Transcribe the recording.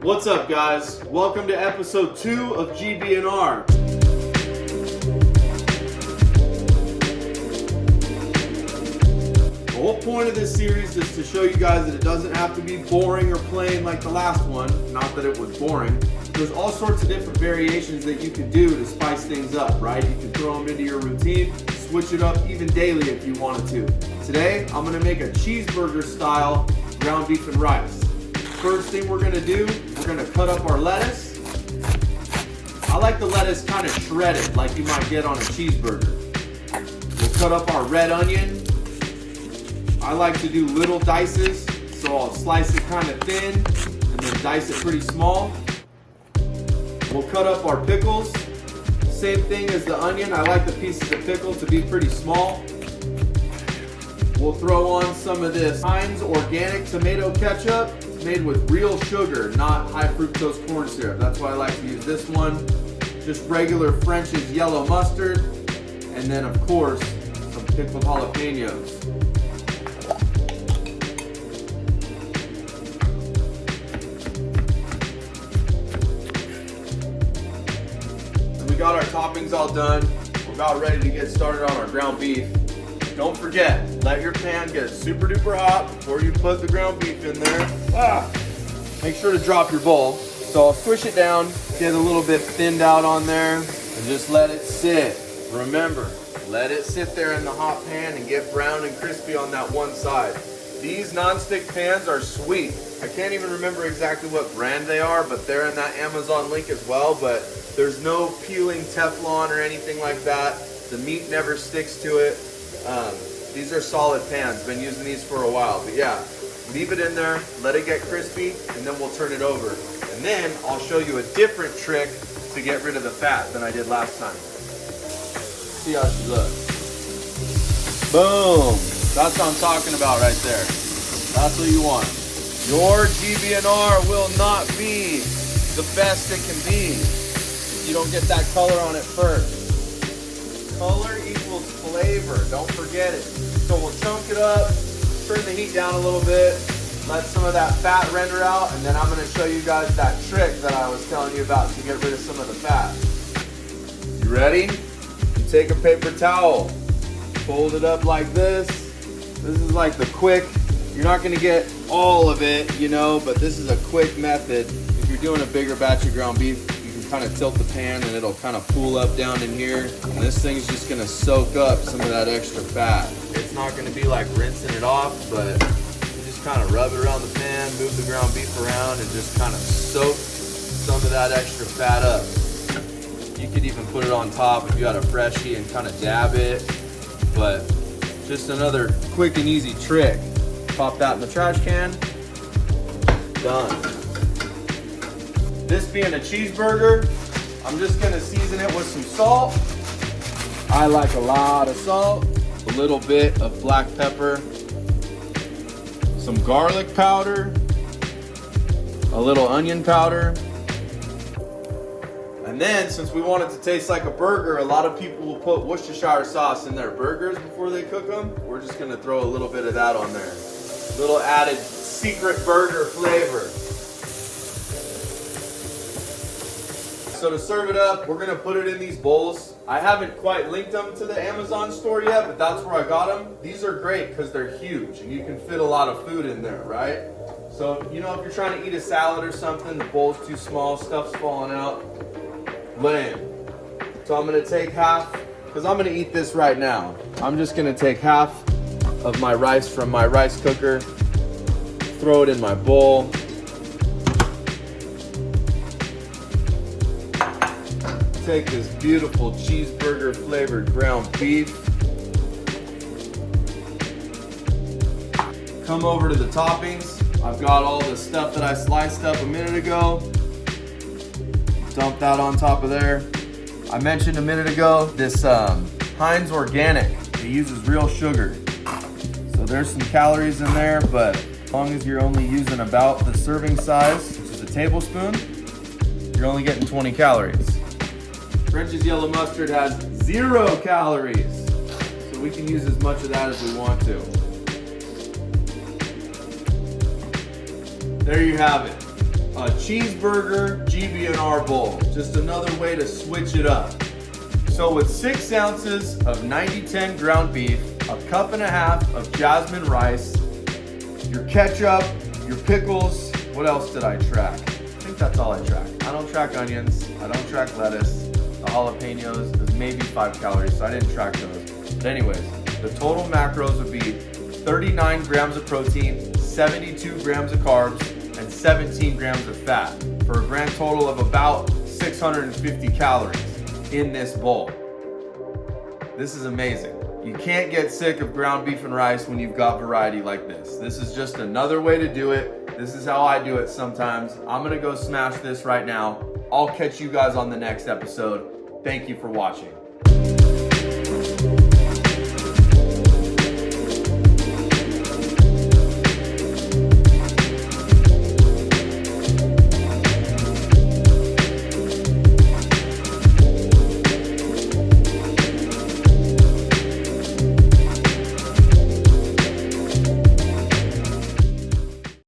What's up, guys? Welcome to episode 2 of GB&R. The whole point of this series is to show you guys that it doesn't have to be boring or plain like the last one. Not that it was boring. There's all sorts of different variations that you can do to spice things up, right? You can throw them into your routine, switch it up even daily if you wanted to. Today, I'm gonna make a cheeseburger style ground beef and rice. First thing we're gonna do, we're gonna cut up our lettuce. I like the lettuce kind of shredded like you might get on a cheeseburger. We'll cut up our red onion. I like to do little dices, so I'll slice it kind of thin and then dice it pretty small. We'll cut up our pickles. Same thing as the onion. I like the pieces of pickle to be pretty small. We'll throw on some of this Heinz organic tomato ketchup. Made with real sugar, not high fructose corn syrup. That's why I like to use this one. Just regular French's yellow mustard. And then of course, some pickled jalapenos. And we got our toppings all done. We're about ready to get started on our ground beef. Don't forget, let your pan get super duper hot before you put the ground beef in there. Make sure to drop your bowl. So I'll squish it down, get a little bit thinned out on there, and just let it sit. Remember, let it sit there in the hot pan and get brown and crispy on that one side. These non-stick pans are sweet. I can't even remember exactly what brand they are, but they're in that Amazon link as well, but there's no peeling Teflon or anything like that. The meat never sticks to it. These are solid pans, been using these for a while, but yeah, leave it in there, let it get crispy, and then we'll turn it over. And then I'll show you a different trick to get rid of the fat than I did last time. See how she looks. Boom, that's what I'm talking about right there. That's what you want. Your GB&R will not be the best it can be if you don't get that color on it first. Color equals flavor, don't forget it. So we'll chunk it up, turn the heat down a little bit, let some of that fat render out, and then I'm gonna show you guys that trick that I was telling you about to get rid of some of the fat. You ready? You take a paper towel, fold it up like this. This is like the quick, you're not gonna get all of it, you know, but this is a quick method. If you're doing a bigger batch of ground beef, kind of tilt the pan and it'll kind of pool up down in here, and this thing's just going to soak up some of that extra fat. It's not going to be like rinsing it off, but you just kind of rub it around the pan, move the ground beef around, and just kind of soak some of that extra fat up. You could even put it on top if you had a freshie and kind of dab it, but just another quick and easy trick. Pop that in the trash can. Done. This being a cheeseburger, I'm just gonna season it with some salt. I like a lot of salt, a little bit of black pepper, some garlic powder, a little onion powder. And then, since we want it to taste like a burger, a lot of people will put Worcestershire sauce in their burgers before they cook them. We're just gonna throw a little bit of that on there. A little added secret burger flavor. So to serve it up, we're gonna put it in these bowls. I haven't quite linked them to the Amazon store yet, but that's where I got them. These are great because they're huge and you can fit a lot of food in there, right? So, you know, if you're trying to eat a salad or something, the bowl's too small, stuff's falling out, lame. So I'm gonna take half, because I'm gonna eat this right now. I'm just gonna take half of my rice from my rice cooker, throw it in my bowl. Take this beautiful cheeseburger flavored ground beef. Come over to the toppings. I've got all the stuff that I sliced up a minute ago. Dump that on top of there. I mentioned a minute ago this Heinz organic. It uses real sugar. So there's some calories in there, but as long as you're only using about the serving size, which is a tablespoon, you're only getting 20 calories. French's yellow mustard has 0 calories, so we can use as much of that as we want to. There you have it. a cheeseburger GB&R bowl. Just another way to switch it up. So with 6 ounces of 90-10 ground beef, a cup and a half of jasmine rice, your ketchup, your pickles, what else did I track? I think that's all I track. I don't track onions, I don't track lettuce, the jalapenos is maybe 5 calories, so I didn't track those. But anyways, the total macros would be 39 grams of protein, 72 grams of carbs, and 17 grams of fat, for a grand total of about 650 calories in this bowl. This is amazing. You can't get sick of ground beef and rice when you've got variety like this. This is just another way to do it. This is how I do it sometimes. I'm gonna go smash this right now. I'll catch you guys on the next episode. Thank you for watching.